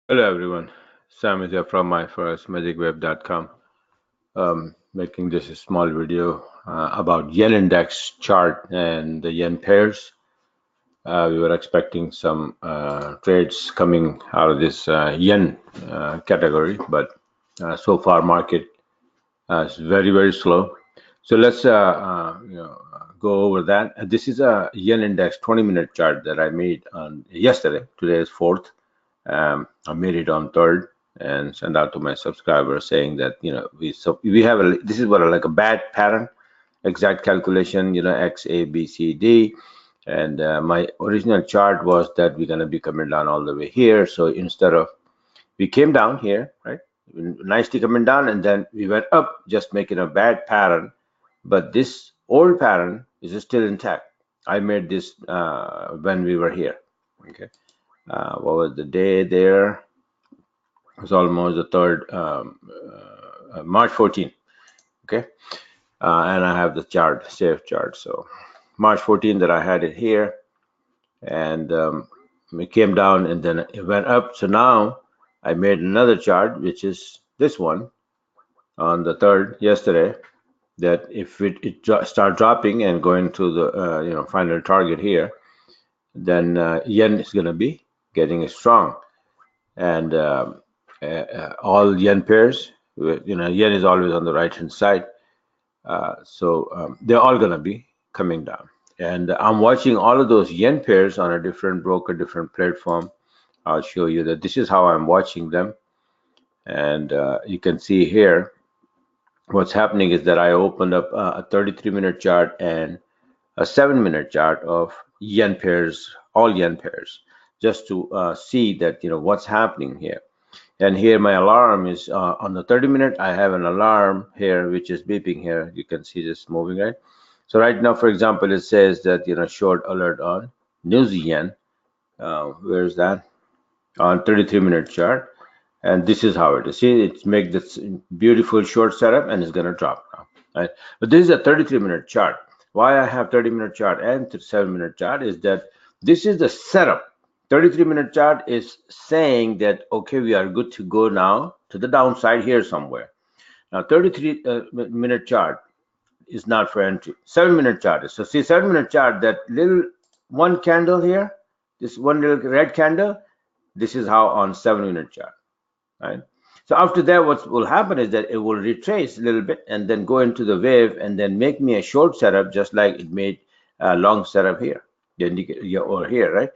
Hello everyone, Sam is here from myfirstmagicweb.com. Making this a small video about yen index chart and the yen pairs. We were expecting some trades coming out of this yen category, but so far market is very slow. So let's go over that. This is a yen index 20-minute chart that I made on yesterday. Today is 4th. I made it on 3rd and sent out to my subscribers saying that we have a this is what like a bad pattern, exact calculation, X A B C D, and my original chart was that we're gonna be coming down all the way here. So instead of we came down here, right, nicely coming down, and then we went up, just making a bad pattern. But this old pattern is still intact. I made this when we were here. Okay, what was the day there? It was almost the third, March 14th. Okay, and I have the chart, safe chart. So March 14th that I had it here, and it came down and then it went up. So now I made another chart, which is this one on the third yesterday. That if it start dropping and going to the final target here, then yen is going to be getting strong, and all yen pairs, yen is always on the right hand side, so they're all going to be coming down. And I'm watching all of those yen pairs on a different broker, different platform. I'll show you that this is how I'm watching them. And you can see here what's happening is that I opened up a 33-minute chart and a 7-minute chart of yen pairs, all yen pairs, just to see that what's happening here. And here my alarm is on the 30-minute. I have an alarm here which is beeping here. You can see this moving, right? So right now, for example, it says that short alert on New Yen. Where's that? On 33-minute chart. And this is how it is. See, it's make this beautiful short setup and it's gonna drop now. Right? But this is a 33-minute chart. Why I have 30-minute chart and 7-minute chart is that this is the setup. 33-minute chart is saying that okay, we are good to go now to the downside here somewhere. Now 33-minute chart is not for entry. 7-minute chart is. So see, 7-minute chart, that little one candle here, this one little red candle, this is how on 7-minute chart, right? So after that, what will happen is that it will retrace a little bit and then go into the wave and then make me a short setup, just like it made a long setup here, the indicator over here, right?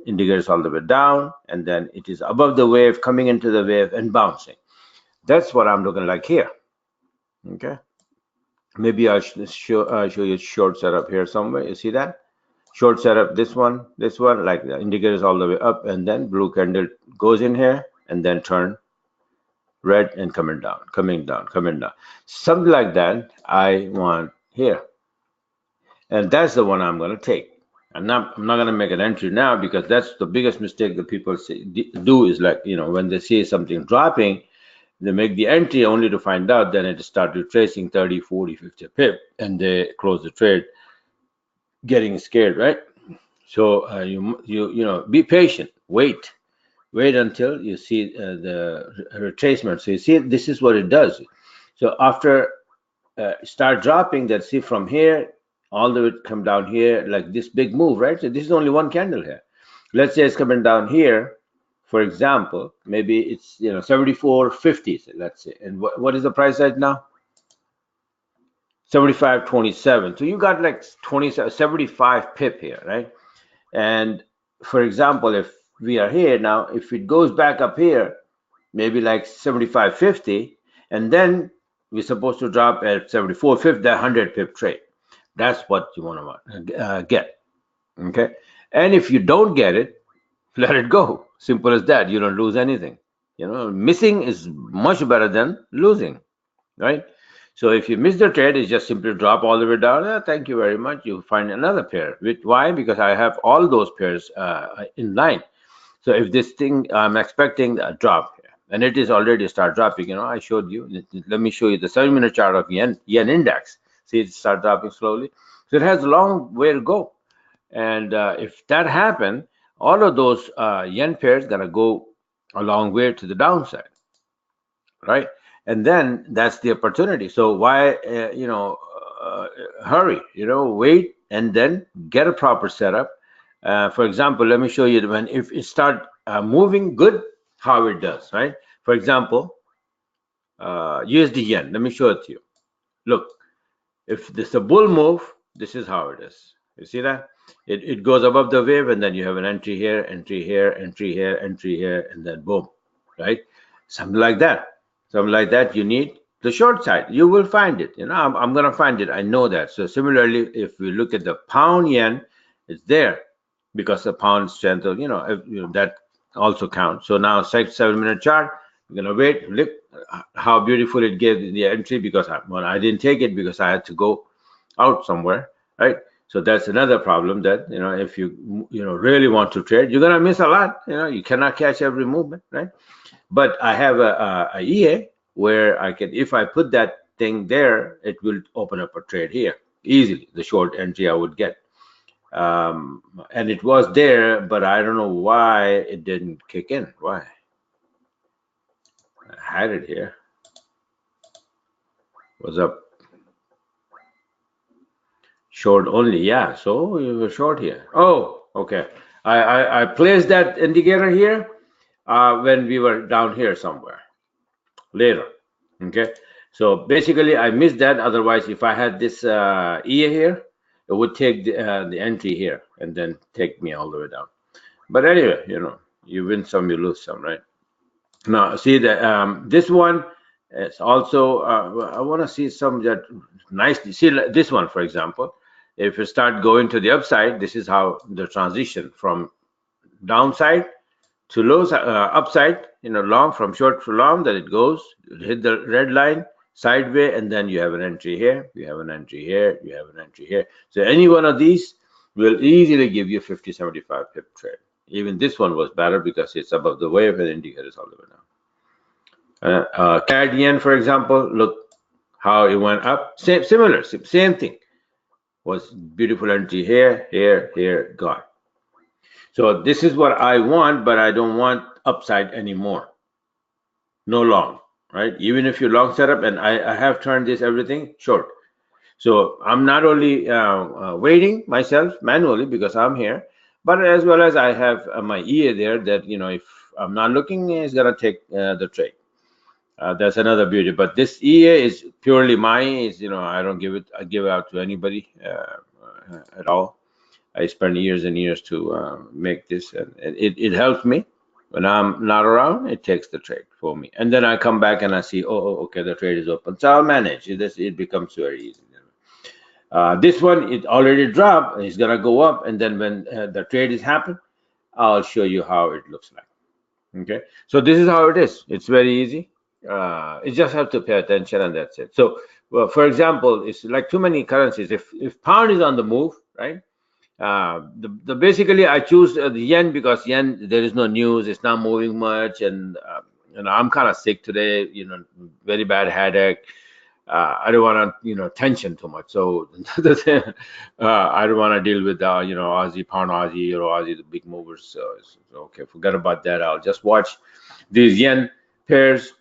Indicators all the way down, and then it is above the wave, coming into the wave and bouncing. That's what I'm looking like here. Okay, maybe I should show you short setup here somewhere. You see that short setup? This one, like the indicators all the way up, and then blue candle goes in here and then turn red and coming down, coming down, something like that. I want here, and that's the one I'm going to take. I'm not going to make an entry now, because that's the biggest mistake that people do is, like, when they see something dropping, they make the entry only to find out then it start retracing 30, 40, 50 pip, and they close the trade getting scared, right? So be patient, wait until you see the retracement. So you see, this is what it does. So after start dropping, that, see, from here all the way come down here, like this big move, right? So this is only one candle here. Let's say it's coming down here, for example, maybe it's 74.50, let's say. And what is the price right now? 75.27. So you got like 75 pip here, right? And for example, if we are here now, if it goes back up here, maybe like 75.50, and then we're supposed to drop at 74.50, that 100 pip trade. That's what you want to get. Okay. And if you don't get it, let it go. Simple as that. You don't lose anything. Missing is much better than losing, right? So if you miss the trade, it's just simply drop all the way down. Thank you very much. You find another pair. Why? Because I have all those pairs in line. So if this thing, I'm expecting a drop here, and it is already start dropping. I showed you. Let me show you the 7-minute chart of yen index. See, it start dropping slowly. So it has a long way to go. And if that happen, all of those yen pairs gonna go a long way to the downside, right? And then that's the opportunity. So why, hurry? Wait and then get a proper setup. For example, let me show you when if it start moving good, how it does, right? For example, USD yen. Let me show it to you. Look, if this is a bull move, this is how it is. You see that? It goes above the wave, and then you have an entry here, entry here, entry here, entry here, and then boom, right? Something like that. Something like that. You need the short side. You will find it. I'm going to find it. I know that. So similarly, if we look at the pound yen, it's there because the pound strength of that also counts. So now 7-minute chart. We're gonna wait. Look how beautiful it gave the entry because I didn't take it because I had to go out somewhere, right? So that's another problem that if you really want to trade, you're gonna miss a lot. You cannot catch every movement, right? But I have a EA where I can, if I put that thing there, it will open up a trade here easily. The short entry I would get, and it was there, but I don't know why it didn't kick in. Why? I had it here. What's up? Short only, yeah. So you were short here. Oh, okay. I placed that indicator here when we were down here somewhere later. Okay. So basically, I missed that. Otherwise, if I had this EA here, it would take the entry here and then take me all the way down. But anyway, you win some, you lose some, right? Now, see that this one is also. I want to see some that nicely. See this one, for example. If you start going to the upside, this is how the transition from downside to low upside. Long from short to long. That it goes hit the red line sideways, and then you have an entry here. You have an entry here. You have an entry here. So any one of these will easily give you 50, 75 pip trade. Even this one was better because it's above the wave and indicators all the way down. CAD yen, for example, look how it went up. Same thing. Was beautiful entry here, here, here, gone. So this is what I want, but I don't want upside anymore. No long, right? Even if you long setup, and I have turned this everything short. So I'm not only waiting myself manually because I'm here, but as well as I have my EA there that, if I'm not looking, it's going to take the trade. That's another beauty. But this EA is purely mine. I don't give it out to anybody at all. I spent years and years to make this, and it helps me. When I'm not around, it takes the trade for me. And then I come back and I see, okay, the trade is open. So I'll manage. It becomes very easy. This one, it already dropped. It's going to go up. And then when the trade is happened, I'll show you how it looks like. Okay. So this is how it is. It's very easy. You just have to pay attention and that's it. So, well, for example, it's like too many currencies. If pound is on the move, right? The basically I choose the yen because yen there is no news, it's not moving much, and I'm kind of sick today, very bad headache. I don't want to tension too much, so I don't want to deal with Aussie, pound Aussie, or Aussie, the big movers. So okay, forget about that. I'll just watch these yen pairs,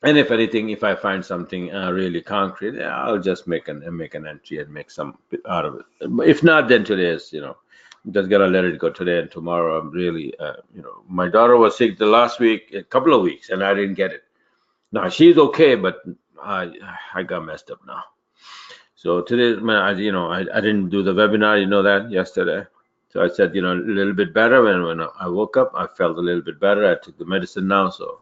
and if anything, if I find something really concrete, yeah, I'll just make an entry and make some out of it. If not, then today is just gotta let it go today and tomorrow. I'm really my daughter was sick the last week, a couple of weeks, and I didn't get it. Now she's okay, but I got messed up now. So today, man, I didn't do the webinar. You know that yesterday. So I said a little bit better. When I woke up, I felt a little bit better. I took the medicine now, so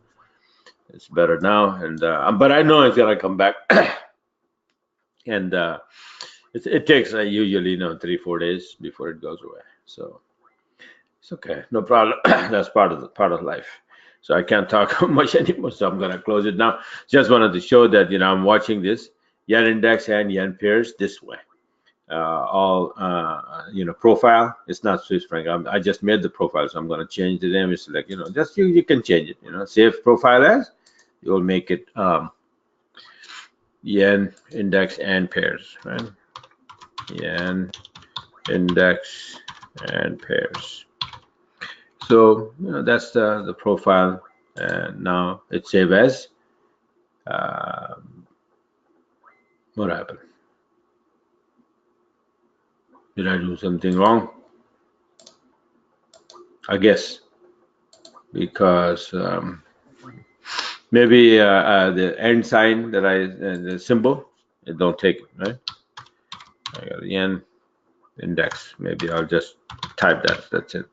it's better now, and but I know it's gonna come back, and it takes usually 3-4 days before it goes away. So it's okay, no problem. That's part of life. So I can't talk much anymore. So I'm gonna close it now. Just wanted to show that I'm watching this yen index and yen pairs this way. All profile. It's not Swiss franc. I just made the profile, so I'm gonna change the name. It's like just you can change it. Save profile as. You'll make it yen index and pairs, right? Yen index and pairs. So that's the profile. and now it's save as. What happened? Did I do something wrong? I guess because maybe the end sign that the symbol, it don't take it, right? I got the yen index. Maybe I'll just type that. That's it.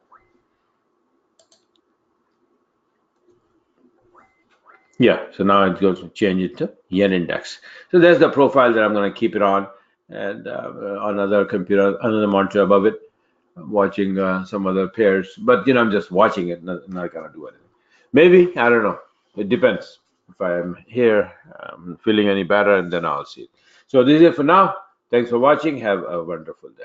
Yeah, so now it goes to change it to yen index. So there's the profile that I'm going to keep it on, and another computer, another monitor above it, watching some other pairs. But I'm just watching it, not going to do anything. Maybe, I don't know. It depends. If I'm here, I'm feeling any better, and then I'll see it. So this is it for now. Thanks for watching. Have a wonderful day.